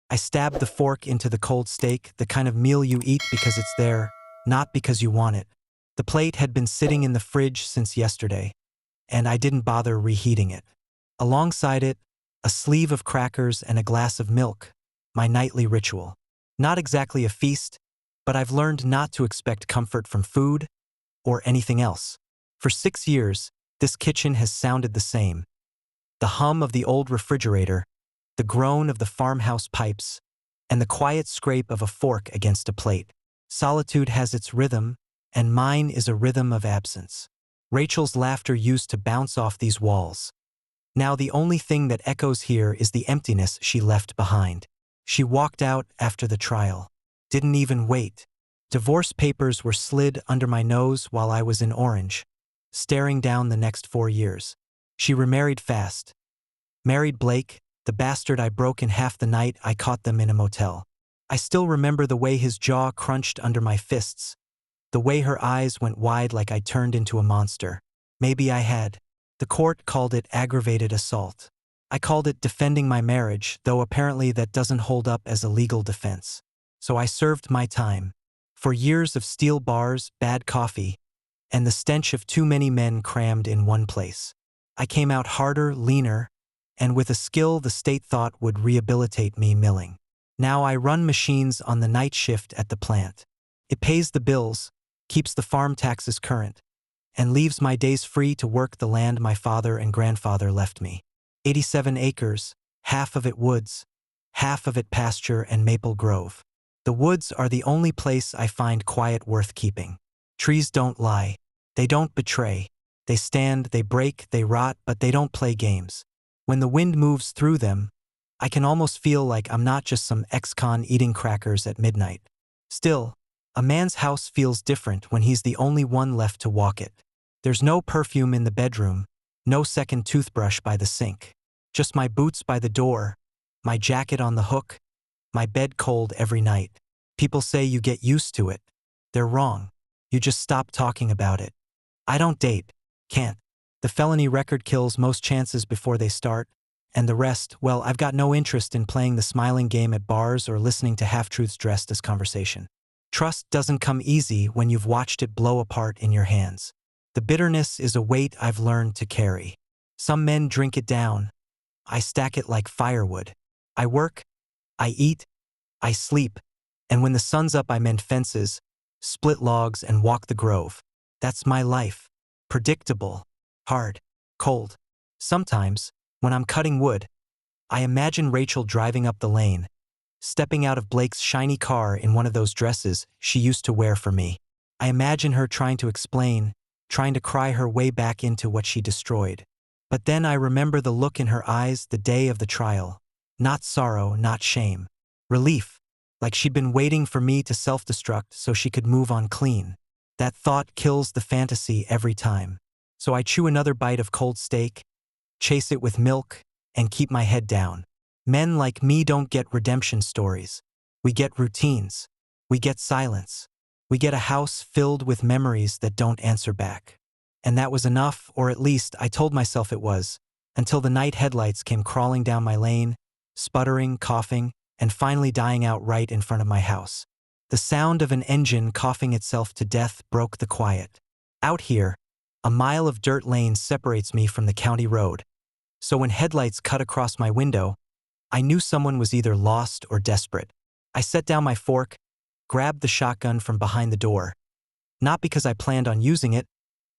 I stabbed the fork into the cold steak, the kind of meal you eat because it's there, not because you want it. The plate had been sitting in the fridge since yesterday, and I didn't bother reheating it. Alongside it, a sleeve of crackers and a glass of milk, my nightly ritual. Not exactly a feast, but I've learned not to expect comfort from food or anything else. For 6 years, this kitchen has sounded the same. The hum of the old refrigerator, the groan of the farmhouse pipes, and the quiet scrape of a fork against a plate. Solitude has its rhythm, and mine is a rhythm of absence. Rachel's laughter used to bounce off these walls. Now the only thing that echoes here is the emptiness she left behind. She walked out after the trial. Didn't even wait. Divorce papers were slid under my nose while I was in Orange, staring down the next 4 years. She remarried fast. Married Blake, the bastard I broke in half the night I caught them in a motel. I still remember the way his jaw crunched under my fists, the way her eyes went wide like I turned into a monster. Maybe I had. The court called it aggravated assault. I called it defending my marriage, though apparently that doesn't hold up as a legal defense. So I served my time. For years of steel bars, bad coffee, and the stench of too many men crammed in one place. I came out harder, leaner, and with a skill the state thought would rehabilitate me milling. Now I run machines on the night shift at the plant. It pays the bills, keeps the farm taxes current, and leaves my days free to work the land my father and grandfather left me. 87 acres, half of it woods, half of it pasture and maple grove. The woods are the only place I find quiet worth keeping. Trees don't lie. They don't betray. They stand, they break, they rot, but they don't play games. When the wind moves through them, I can almost feel like I'm not just some ex-con eating crackers at midnight. Still, a man's house feels different when he's the only one left to walk it. There's no perfume in the bedroom, no second toothbrush by the sink. Just my boots by the door, my jacket on the hook, my bed cold every night. People say you get used to it. They're wrong. You just stop talking about it. I don't date. Can't. The felony record kills most chances before they start, and the rest, well, I've got no interest in playing the smiling game at bars or listening to half-truths dressed as conversation. Trust doesn't come easy when you've watched it blow apart in your hands. The bitterness is a weight I've learned to carry. Some men drink it down. I stack it like firewood. I work, I eat, I sleep, and when the sun's up I mend fences, split logs, and walk the grove. That's my life. Predictable, hard, cold. Sometimes, when I'm cutting wood, I imagine Rachel driving up the lane, stepping out of Blake's shiny car in one of those dresses she used to wear for me. I imagine her trying to explain, trying to cry her way back into what she destroyed. But then I remember the look in her eyes the day of the trial. Not sorrow, not shame. Relief, like she'd been waiting for me to self-destruct so she could move on clean. That thought kills the fantasy every time. So I chew another bite of cold steak, chase it with milk, and keep my head down. Men like me don't get redemption stories. We get routines. We get silence. We get a house filled with memories that don't answer back. And that was enough, or at least I told myself it was, until the night headlights came crawling down my lane, sputtering, coughing, and finally dying out right in front of my house. The sound of an engine coughing itself to death broke the quiet. Out here, a mile of dirt lane separates me from the county road. So when headlights cut across my window, I knew someone was either lost or desperate. I set down my fork, grabbed the shotgun from behind the door. Not because I planned on using it,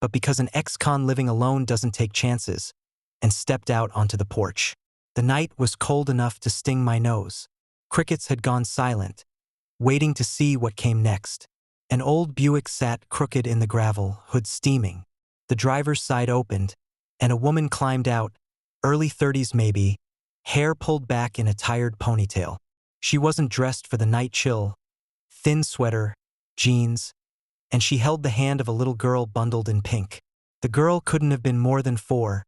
but because an ex-con living alone doesn't take chances, and stepped out onto the porch. The night was cold enough to sting my nose. Crickets had gone silent, waiting to see what came next. An old Buick sat crooked in the gravel, hood steaming. The driver's side opened, and a woman climbed out, early 30s maybe, hair pulled back in a tired ponytail. She wasn't dressed for the night chill, thin sweater, jeans, and she held the hand of a little girl bundled in pink. The girl couldn't have been more than 4,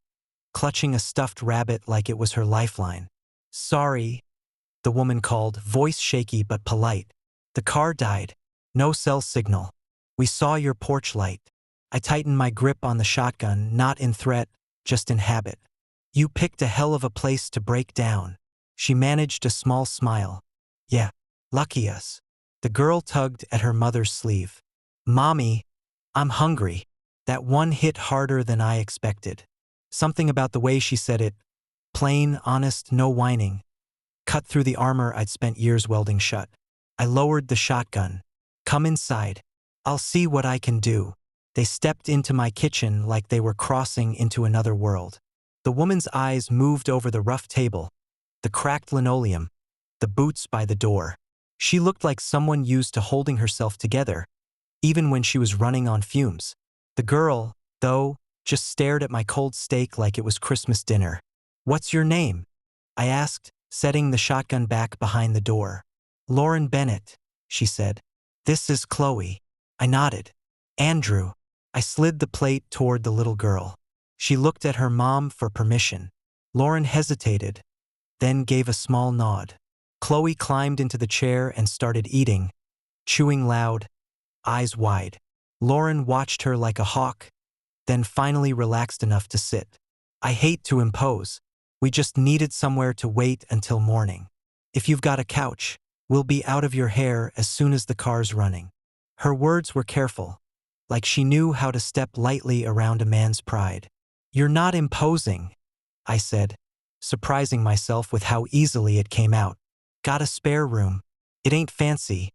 clutching a stuffed rabbit like it was her lifeline. "Sorry," the woman called, voice shaky but polite. "The car died. No cell signal. We saw your porch light." I tightened my grip on the shotgun, not in threat, just in habit. "You picked a hell of a place to break down." She managed a small smile. Yeah, lucky us. The girl tugged at her mother's sleeve. Mommy, I'm hungry. That one hit harder than I expected. Something about the way she said it, plain, honest, no whining, cut through the armor I'd spent years welding shut. I lowered the shotgun. Come inside. I'll see what I can do. They stepped into my kitchen like they were crossing into another world. The woman's eyes moved over the rough table, the cracked linoleum, the boots by the door. She looked like someone used to holding herself together, even when she was running on fumes. The girl, though, just stared at my cold steak like it was Christmas dinner. What's your name? I asked, setting the shotgun back behind the door. Lauren Bennett, she said. This is Chloe. I nodded. Andrew. I slid the plate toward the little girl. She looked at her mom for permission. Lauren hesitated, then gave a small nod. Chloe climbed into the chair and started eating, chewing loud, eyes wide. Lauren watched her like a hawk, then finally relaxed enough to sit. I hate to impose. We just needed somewhere to wait until morning. If you've got a couch, we'll be out of your hair as soon as the car's running. Her words were careful, like she knew how to step lightly around a man's pride. You're not imposing, I said, surprising myself with how easily it came out. Got a spare room. It ain't fancy,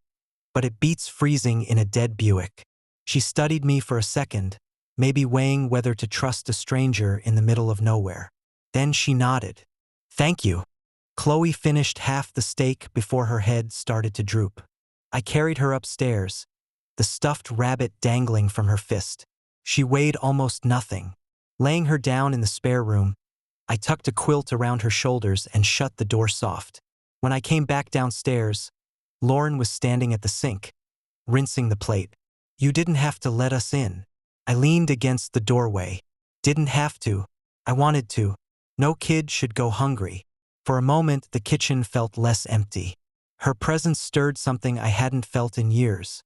but it beats freezing in a dead Buick. She studied me for a second, maybe weighing whether to trust a stranger in the middle of nowhere. Then she nodded. Thank you. Chloe finished half the steak before her head started to droop. I carried her upstairs, the stuffed rabbit dangling from her fist. She weighed almost nothing. Laying her down in the spare room, I tucked a quilt around her shoulders and shut the door soft. When I came back downstairs, Lauren was standing at the sink, rinsing the plate. You didn't have to let us in. I leaned against the doorway. Didn't have to. I wanted to. No kid should go hungry. For a moment, the kitchen felt less empty. Her presence stirred something I hadn't felt in years.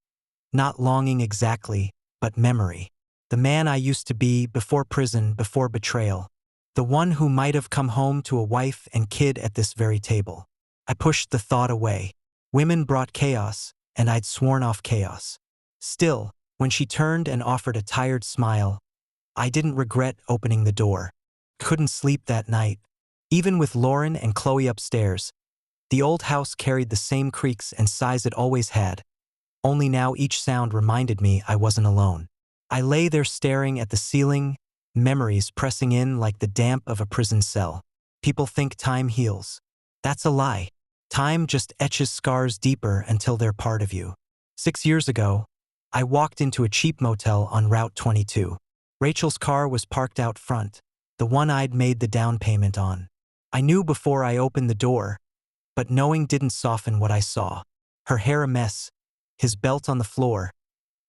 Not longing exactly, but memory. The man I used to be before prison, before betrayal. The one who might have come home to a wife and kid at this very table. I pushed the thought away. Women brought chaos, and I'd sworn off chaos. Still, when she turned and offered a tired smile, I didn't regret opening the door. Couldn't sleep that night. Even with Lauren and Chloe upstairs, the old house carried the same creaks and sighs it always had. Only now each sound reminded me I wasn't alone. I lay there staring at the ceiling, memories pressing in like the damp of a prison cell. People think time heals. That's a lie. Time just etches scars deeper until they're part of you. 6 years ago, I walked into a cheap motel on Route 22. Rachel's car was parked out front, the one I'd made the down payment on. I knew before I opened the door, but knowing didn't soften what I saw. Her hair a mess, his belt on the floor,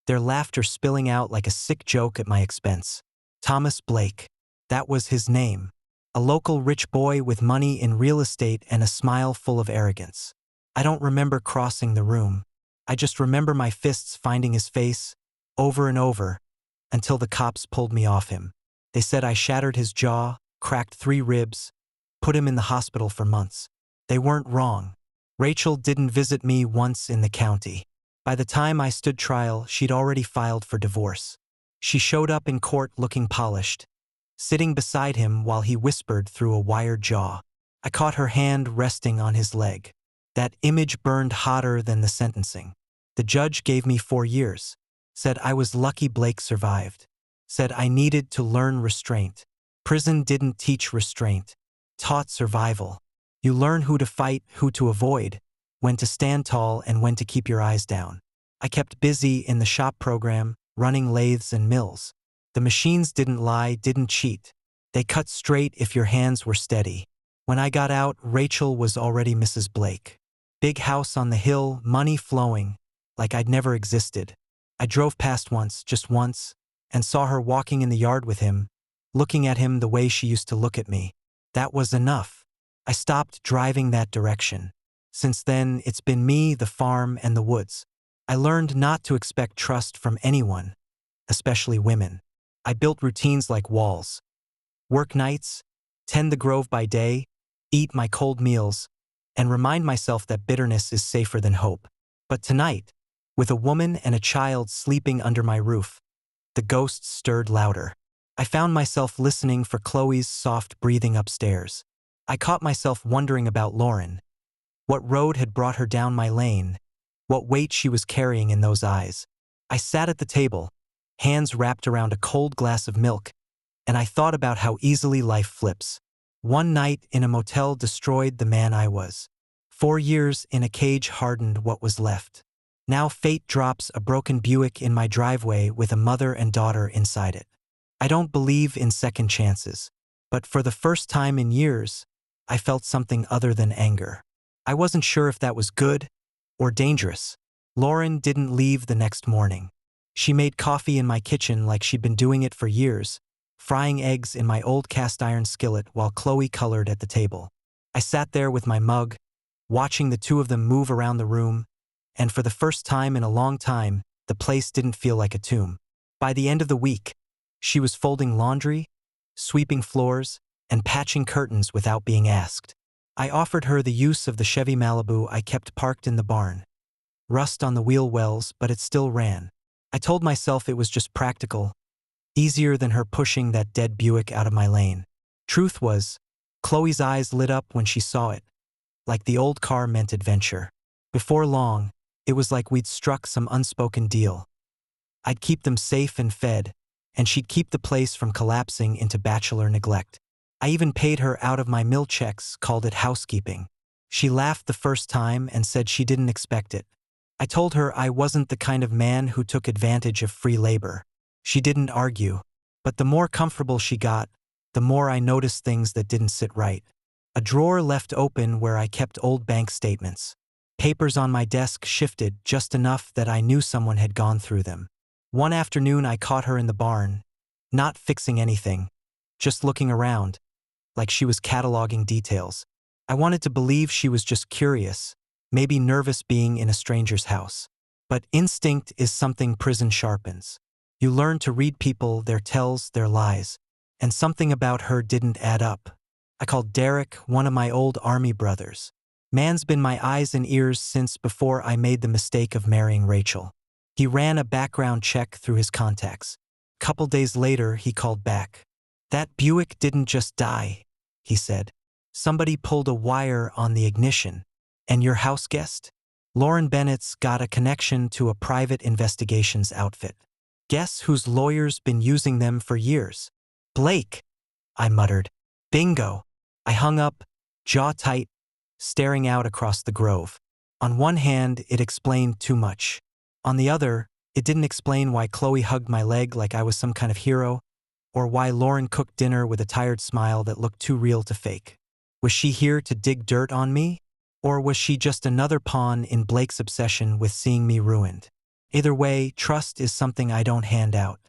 their laughter spilling out like a sick joke at my expense. Thomas Blake. That was his name. A local rich boy with money in real estate and a smile full of arrogance. I don't remember crossing the room. I just remember my fists finding his face, over and over, until the cops pulled me off him. They said I shattered his jaw, cracked 3 ribs, put him in the hospital for months. They weren't wrong. Rachel didn't visit me once in the county. By the time I stood trial, she'd already filed for divorce. She showed up in court looking polished, sitting beside him while he whispered through a wired jaw. I caught her hand resting on his leg. That image burned hotter than the sentencing. The judge gave me 4 years. Said I was lucky Blake survived. Said I needed to learn restraint. Prison didn't teach restraint. Taught survival. You learn who to fight, who to avoid, when to stand tall and when to keep your eyes down. I kept busy in the shop program, running lathes and mills. The machines didn't lie, didn't cheat. They cut straight if your hands were steady. When I got out, Rachel was already Mrs. Blake. Big house on the hill, money flowing, like I'd never existed. I drove past once, just once, and saw her walking in the yard with him, looking at him the way she used to look at me. That was enough. I stopped driving that direction. Since then, it's been me, the farm, and the woods. I learned not to expect trust from anyone, especially women. I built routines like walls. Work nights, tend the grove by day, eat my cold meals, and remind myself that bitterness is safer than hope. But tonight, with a woman and a child sleeping under my roof, the ghosts stirred louder. I found myself listening for Chloe's soft breathing upstairs. I caught myself wondering about Lauren. What road had brought her down my lane? What weight she was carrying in those eyes? I sat at the table, hands wrapped around a cold glass of milk, and I thought about how easily life flips. One night in a motel destroyed the man I was. 4 years in a cage hardened what was left. Now fate drops a broken Buick in my driveway with a mother and daughter inside it. I don't believe in second chances, but for the first time in years, I felt something other than anger. I wasn't sure if that was good or dangerous. Lauren didn't leave the next morning. She made coffee in my kitchen like she'd been doing it for years, frying eggs in my old cast-iron skillet while Chloe colored at the table. I sat there with my mug, watching the two of them move around the room, and for the first time in a long time, the place didn't feel like a tomb. By the end of the week, she was folding laundry, sweeping floors, and patching curtains without being asked. I offered her the use of the Chevy Malibu I kept parked in the barn. Rust on the wheel wells, but it still ran. I told myself it was just practical, easier than her pushing that dead Buick out of my lane. Truth was, Chloe's eyes lit up when she saw it, like the old car meant adventure. Before long, it was like we'd struck some unspoken deal. I'd keep them safe and fed, and she'd keep the place from collapsing into bachelor neglect. I even paid her out of my mill checks, called it housekeeping. She laughed the first time and said she didn't expect it. I told her I wasn't the kind of man who took advantage of free labor. She didn't argue, but the more comfortable she got, the more I noticed things that didn't sit right. A drawer left open where I kept old bank statements. Papers on my desk shifted just enough that I knew someone had gone through them. One afternoon I caught her in the barn, not fixing anything, just looking around, like she was cataloging details. I wanted to believe she was just curious, maybe nervous being in a stranger's house. But instinct is something prison sharpens. You learn to read people, their tells, their lies, and something about her didn't add up. I called Derek, one of my old army brothers. Man's been my eyes and ears since before I made the mistake of marrying Rachel. He ran a background check through his contacts. Couple days later, he called back. "That Buick didn't just die," he said. "Somebody pulled a wire on the ignition. And your house guest? Lauren Bennett's got a connection to a private investigations outfit. Guess whose lawyer's been using them for years?" "Blake," I muttered. "Bingo." I hung up, jaw tight, staring out across the grove. On one hand, it explained too much. On the other, it didn't explain why Chloe hugged my leg like I was some kind of hero, or why Lauren cooked dinner with a tired smile that looked too real to fake. Was she here to dig dirt on me? Or was she just another pawn in Blake's obsession with seeing me ruined? Either way, trust is something I don't hand out.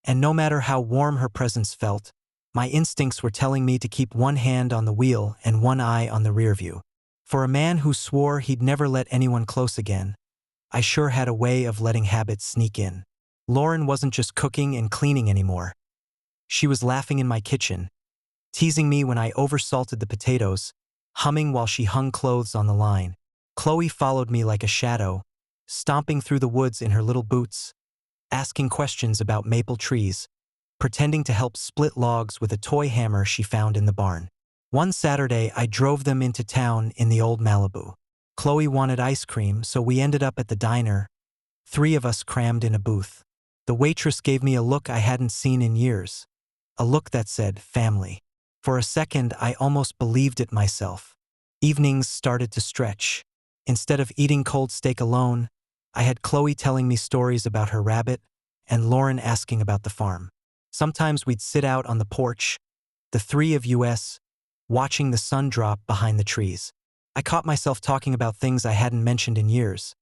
And no matter how warm her presence felt, my instincts were telling me to keep one hand on the wheel and one eye on the rear view. For a man who swore he'd never let anyone close again, I sure had a way of letting habits sneak in. Lauren wasn't just cooking and cleaning anymore. She was laughing in my kitchen, teasing me when I oversalted the potatoes, humming while she hung clothes on the line. Chloe followed me like a shadow, stomping through the woods in her little boots, asking questions about maple trees, pretending to help split logs with a toy hammer she found in the barn. One Saturday, I drove them into town in the old Malibu. Chloe wanted ice cream, so we ended up at the diner, 3 of us crammed in a booth. The waitress gave me a look I hadn't seen in years, a look that said, "family." For a second, I almost believed it myself. Evenings started to stretch. Instead of eating cold steak alone, I had Chloe telling me stories about her rabbit and Lauren asking about the farm. Sometimes we'd sit out on the porch, the 3 of us, watching the sun drop behind the trees. I caught myself talking about things I hadn't mentioned in years.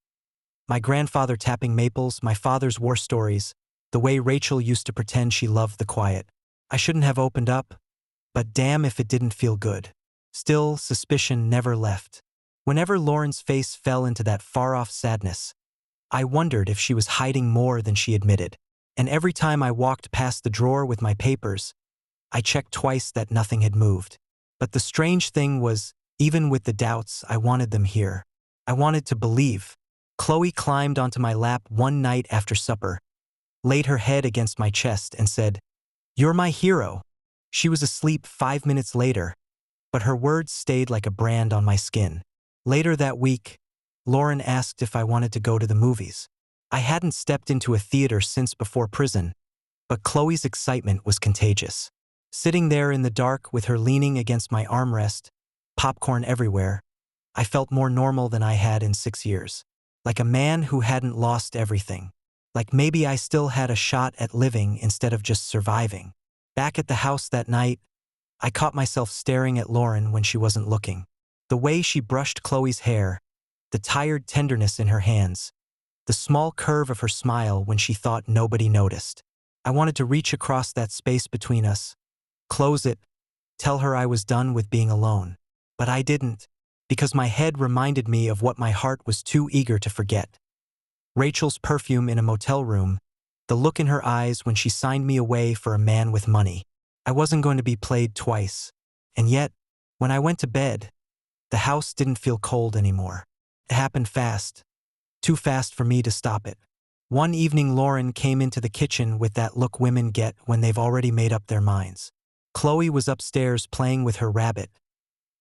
My grandfather tapping maples, my father's war stories, the way Rachel used to pretend she loved the quiet. I shouldn't have opened up, but damn if it didn't feel good. Still, suspicion never left. Whenever Lauren's face fell into that far-off sadness, I wondered if she was hiding more than she admitted. And every time I walked past the drawer with my papers, I checked twice that nothing had moved. But the strange thing was, Even with the doubts, I wanted them here. I wanted to believe. Chloe climbed onto my lap one night after supper, laid her head against my chest and said, "You're my hero." She was asleep 5 minutes later, but her words stayed like a brand on my skin. Later that week, Lauren asked if I wanted to go to the movies. I hadn't stepped into a theater since before prison, but Chloe's excitement was contagious. Sitting there in the dark with her leaning against my armrest, popcorn everywhere, I felt more normal than I had in 6 years. Like a man who hadn't lost everything. Like maybe I still had a shot at living instead of just surviving. Back at the house that night, I caught myself staring at Lauren when she wasn't looking. The way she brushed Chloe's hair, the tired tenderness in her hands, the small curve of her smile when she thought nobody noticed. I wanted to reach across that space between us, close it, tell her I was done with being alone. But I didn't, because my head reminded me of what my heart was too eager to forget. Rachel's perfume in a motel room, the look in her eyes when she signed me away for a man with money. I wasn't going to be played twice. And yet, when I went to bed, the house didn't feel cold anymore. It happened fast. Too fast for me to stop it. One evening Lauren came into the kitchen with that look women get when they've already made up their minds. Chloe was upstairs playing with her rabbit,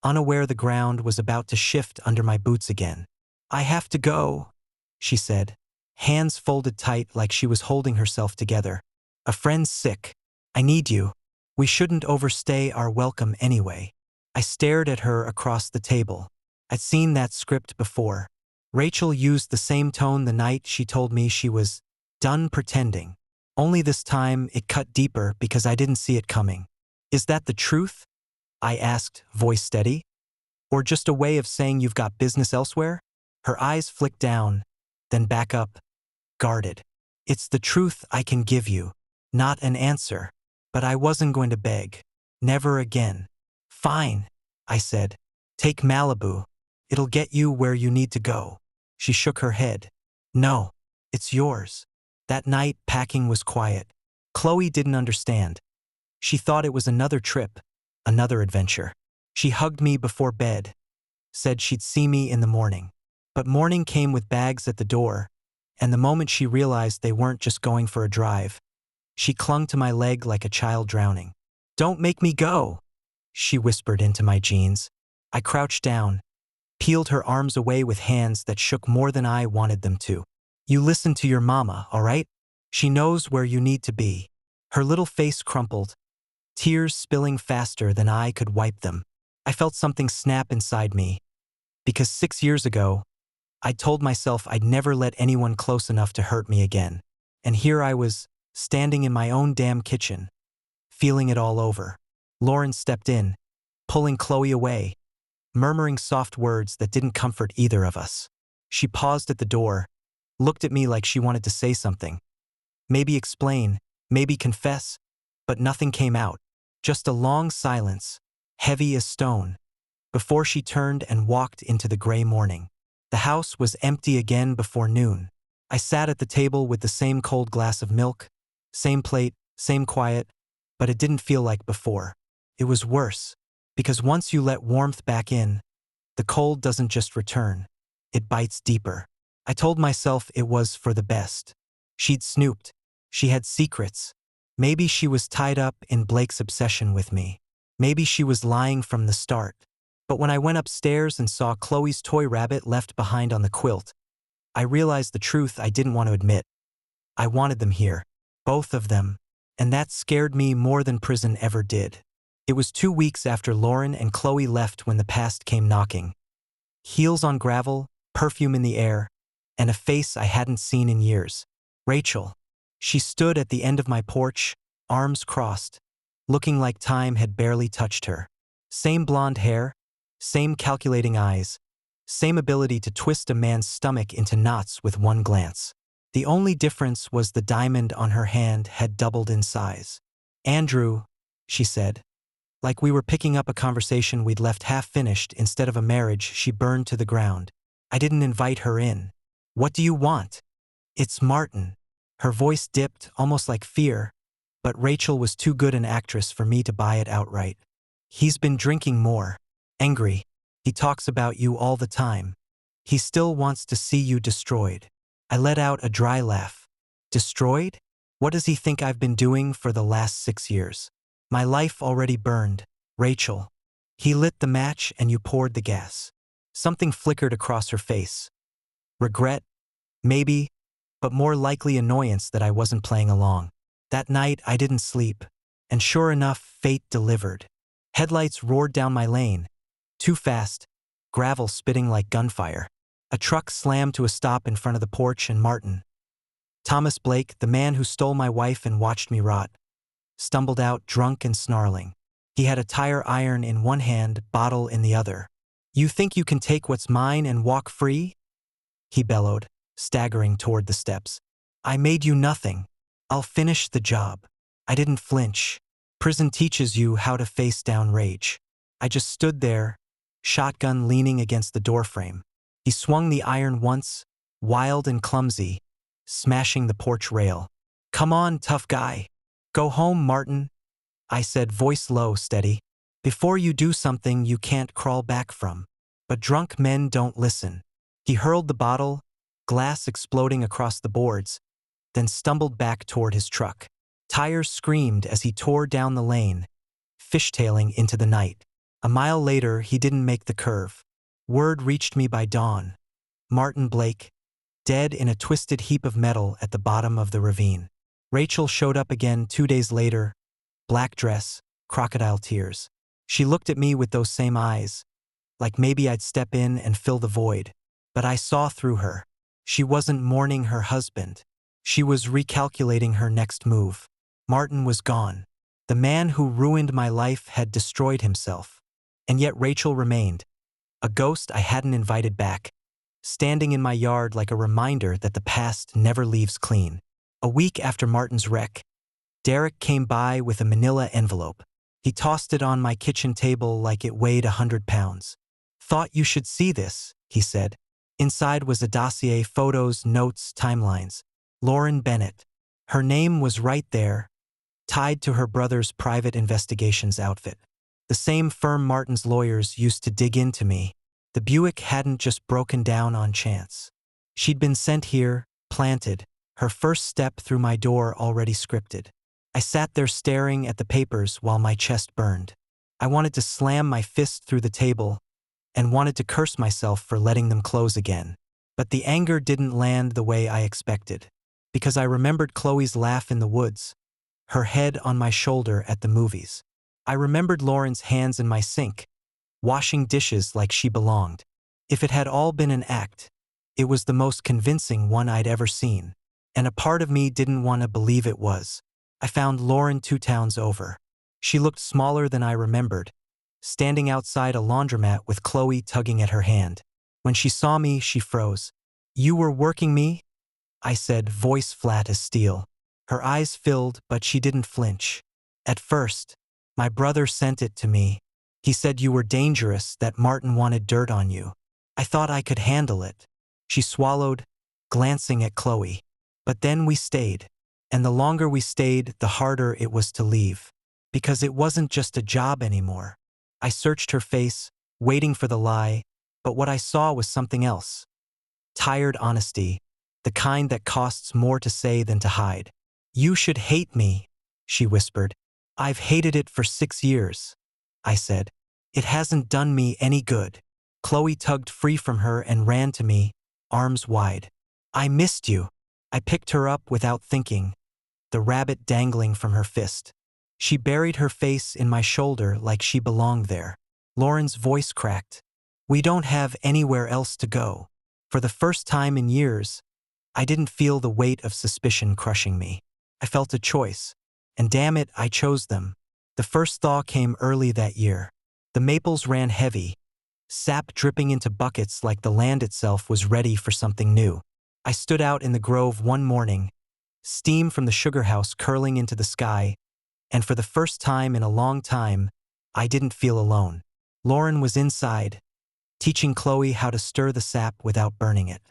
unaware the ground was about to shift under my boots again. "I have to go," she said, hands folded tight like she was holding herself together. "A friend's sick. I need you. We shouldn't overstay our welcome anyway." I stared at her across the table. I'd seen that script before. Rachel used the same tone the night she told me she was done pretending. Only this time it cut deeper because I didn't see it coming. "Is that the truth?" I asked, voice steady. "Or just a way of saying you've got business elsewhere?" Her eyes flicked down, then back up, guarded. "It's the truth I can give you, not an answer." But I wasn't going to beg. Never again. "Fine," I said. "Take Malibu. It'll get you where you need to go." She shook her head. "No, it's yours." That night, packing was quiet. Chloe didn't understand. She thought it was another trip, another adventure. She hugged me before bed, said she'd see me in the morning. But morning came with bags at the door, and the moment she realized they weren't just going for a drive, she clung to my leg like a child drowning. "Don't make me go," she whispered into my jeans. I crouched down, peeled her arms away with hands that shook more than I wanted them to. "You listen to your mama, all right? She knows where you need to be." Her little face crumpled, tears spilling faster than I could wipe them. I felt something snap inside me, because 6 years ago, I'd told myself I'd never let anyone close enough to hurt me again. And here I was, standing in my own damn kitchen, feeling it all over. Lauren stepped in, pulling Chloe away, murmuring soft words that didn't comfort either of us. She paused at the door, looked at me like she wanted to say something. Maybe explain, maybe confess, but nothing came out. Just a long silence, heavy as stone, before she turned and walked into the gray morning. The house was empty again before noon. I sat at the table with the same cold glass of milk, same plate, same quiet, but it didn't feel like before. It was worse, because once you let warmth back in, the cold doesn't just return, it bites deeper. I told myself it was for the best. She'd snooped. She had secrets. Maybe she was tied up in Blake's obsession with me. Maybe she was lying from the start. But when I went upstairs and saw Chloe's toy rabbit left behind on the quilt, I realized the truth I didn't want to admit. I wanted them here. Both of them. And that scared me more than prison ever did. It was 2 weeks after Lauren and Chloe left when the past came knocking. Heels on gravel, perfume in the air, and a face I hadn't seen in years. Rachel. She stood at the end of my porch, arms crossed, looking like time had barely touched her. Same blonde hair, same calculating eyes, same ability to twist a man's stomach into knots with one glance. The only difference was the diamond on her hand had doubled in size. "Andrew," she said, like we were picking up a conversation we'd left half-finished instead of a marriage she burned to the ground. I didn't invite her in. "What do you want?" "It's Martin." Her voice dipped, almost like fear, but Rachel was too good an actress for me to buy it outright. "He's been drinking more. Angry. He talks about you all the time. He still wants to see you destroyed. I let out a dry laugh. Destroyed? What does he think I've been doing for the last 6 years? My life already burned. Rachel. He lit the match and you poured the gas. Something flickered across her face. Regret? Maybe, but more likely annoyance that I wasn't playing along. That night I didn't sleep, and sure enough, fate delivered. Headlights roared down my lane. Too fast, gravel spitting like gunfire. A truck slammed to a stop in front of the porch and Martin, Thomas Blake, the man who stole my wife and watched me rot, stumbled out drunk and snarling. He had a tire iron in one hand, bottle in the other. You think you can take what's mine and walk free? He bellowed, staggering toward the steps. I made you nothing. I'll finish the job. I didn't flinch. Prison teaches you how to face down rage. I just stood there, shotgun leaning against the doorframe. He swung the iron once, wild and clumsy, smashing the porch rail. Come on, tough guy. Go home, Martin, I said, voice low, steady. Before you do something you can't crawl back from. But drunk men don't listen. He hurled the bottle, glass exploding across the boards, then stumbled back toward his truck. Tires screamed as he tore down the lane, fishtailing into the night. A mile later, he didn't make the curve. Word reached me by dawn. Martin Blake, dead in a twisted heap of metal at the bottom of the ravine. Rachel showed up again 2 days later, black dress, crocodile tears. She looked at me with those same eyes, like maybe I'd step in and fill the void. But I saw through her. She wasn't mourning her husband. She was recalculating her next move. Martin was gone. The man who ruined my life had destroyed himself. And yet Rachel remained, a ghost I hadn't invited back, standing in my yard like a reminder that the past never leaves clean. A week after Martin's wreck, Derek came by with a manila envelope. He tossed it on my kitchen table like it weighed 100 pounds. Thought you should see this, he said. Inside was a dossier, photos, notes, timelines. Lauren Bennett. Her name was right there, tied to her brother's private investigations outfit. The same firm Martin's lawyers used to dig into me. The Buick hadn't just broken down on chance. She'd been sent here, planted, her first step through my door already scripted. I sat there staring at the papers while my chest burned. I wanted to slam my fist through the table and wanted to curse myself for letting them close again. But the anger didn't land the way I expected, because I remembered Chloe's laugh in the woods, her head on my shoulder at the movies. I remembered Lauren's hands in my sink, washing dishes like she belonged. If it had all been an act, it was the most convincing one I'd ever seen. And a part of me didn't want to believe it was. I found Lauren 2 towns over. She looked smaller than I remembered, standing outside a laundromat with Chloe tugging at her hand. When she saw me, she froze. You were working me? I said, voice flat as steel. Her eyes filled, but she didn't flinch. At first, my brother sent it to me. He said you were dangerous, that Martin wanted dirt on you. I thought I could handle it. She swallowed, glancing at Chloe. But then we stayed. And the longer we stayed, the harder it was to leave. Because it wasn't just a job anymore. I searched her face, waiting for the lie, but what I saw was something else. Tired honesty, the kind that costs more to say than to hide. You should hate me, she whispered. I've hated it for 6 years, I said. It hasn't done me any good. Chloe tugged free from her and ran to me, arms wide. I missed you. I picked her up without thinking, the rabbit dangling from her fist. She buried her face in my shoulder like she belonged there. Lauren's voice cracked. We don't have anywhere else to go. For the first time in years, I didn't feel the weight of suspicion crushing me. I felt a choice. And damn it, I chose them. The first thaw came early that year. The maples ran heavy, sap dripping into buckets like the land itself was ready for something new. I stood out in the grove one morning, steam from the sugar house curling into the sky, and for the first time in a long time, I didn't feel alone. Lauren was inside, teaching Chloe how to stir the sap without burning it.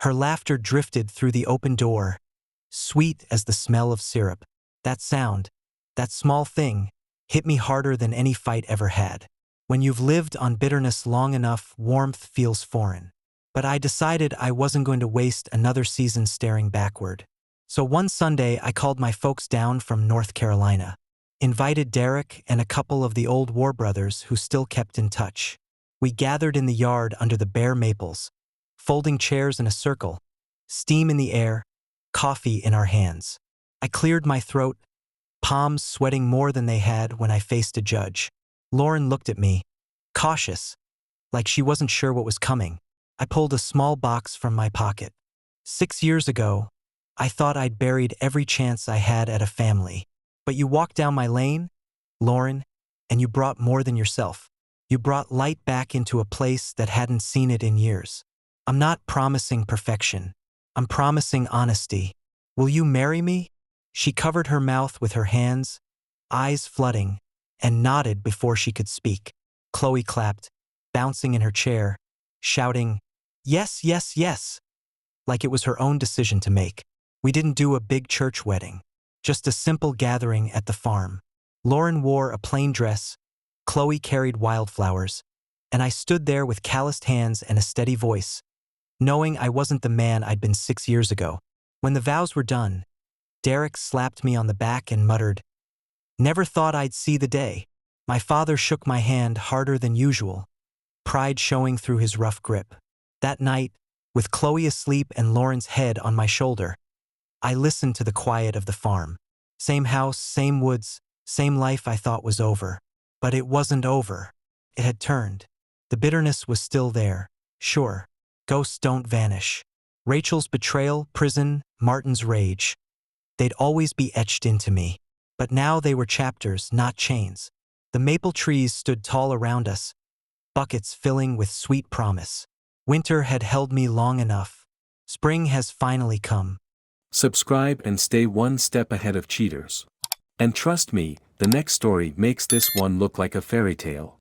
Her laughter drifted through the open door, sweet as the smell of syrup. That sound, that small thing, hit me harder than any fight ever had. When you've lived on bitterness long enough, warmth feels foreign. But I decided I wasn't going to waste another season staring backward. So one Sunday, I called my folks down from North Carolina, invited Derek and a couple of the old war brothers who still kept in touch. We gathered in the yard under the bare maples, folding chairs in a circle, steam in the air, coffee in our hands. I cleared my throat, palms sweating more than they had when I faced a judge. Lauren looked at me, cautious, like she wasn't sure what was coming. I pulled a small box from my pocket. 6 years ago, I thought I'd buried every chance I had at a family. But you walked down my lane, Lauren, and you brought more than yourself. You brought light back into a place that hadn't seen it in years. I'm not promising perfection. I'm promising honesty. Will you marry me? She covered her mouth with her hands, eyes flooding, and nodded before she could speak. Chloe clapped, bouncing in her chair, shouting, "Yes, yes, yes," like it was her own decision to make. We didn't do a big church wedding, just a simple gathering at the farm. Lauren wore a plain dress, Chloe carried wildflowers, and I stood there with calloused hands and a steady voice, knowing I wasn't the man I'd been 6 years ago. When the vows were done, Derek slapped me on the back and muttered, "Never thought I'd see the day." My father shook my hand harder than usual, pride showing through his rough grip. That night, with Chloe asleep and Lauren's head on my shoulder, I listened to the quiet of the farm. Same house, same woods, same life I thought was over. But it wasn't over. It had turned. The bitterness was still there. Sure, ghosts don't vanish. Rachel's betrayal, prison, Martin's rage. They'd always be etched into me. But now they were chapters, not chains. The maple trees stood tall around us, buckets filling with sweet promise. Winter had held me long enough. Spring has finally come. Subscribe and stay one step ahead of cheaters. And trust me, the next story makes this one look like a fairy tale.